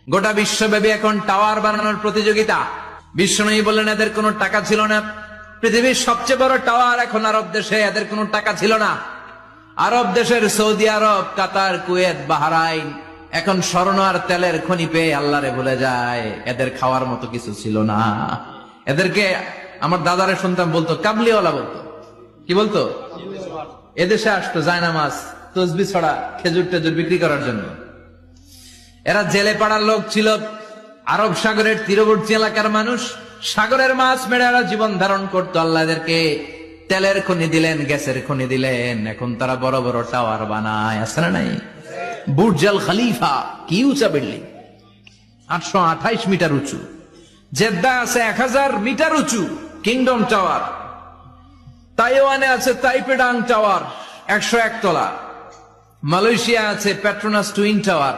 গোটা বিশ্বব্যাপী এখন টাওয়ার বানানোর প্রতিযোগিতা। বিশ্বনবী বললেন এদের কোনো টাকা ছিল না। পৃথিবীর সবচেয়ে বড় টাওয়ার এখন আরব দেশে, এদের কোনো টাকা ছিল না। আরব দেশের সৌদি আরব, কাতার, কুয়েত, বাহরাইন এখন স্বর্ণ আর তেলের খনি পেয়ে আল্লাহরে ভুলে যায়। এদের খাওয়ার মতো কিছু ছিল না। এদেরকে আমার দাদারে শুনতাম বলতো কাবলিওয়ালা বলতো। কি বলতো? এদেশে আসতো জায়নামাজ, তসবি ছড়া, খেজুর টেজুর বিক্রি করার জন্য। এরা জেলে পাড়ার লোক ছিল। আরব সাগরের তীরবর্তী এলাকার মানুষ, সাগরের মাছ মেরে এরা জীবন ধারণ করতো। আল্লাহ এদেরকে তেলের খনি দিলেন, গ্যাসের খনি দিলেন। এখন তারা বড় বড় টাওয়ার বানায়। আছে না নাই? বুর্জ আল খলিফা, কি উঁচা বিল্ডিং, 828 মিটার উঁচু। জেদ্দা আছে 1000 মিটার উঁচু কিংডম টাওয়ার। তাইওয়ানে আছে তাইপেডাং টাওয়ার 101 তলা। মালয়েশিয়া আছে পেট্রোনাস টুইন টাওয়ার।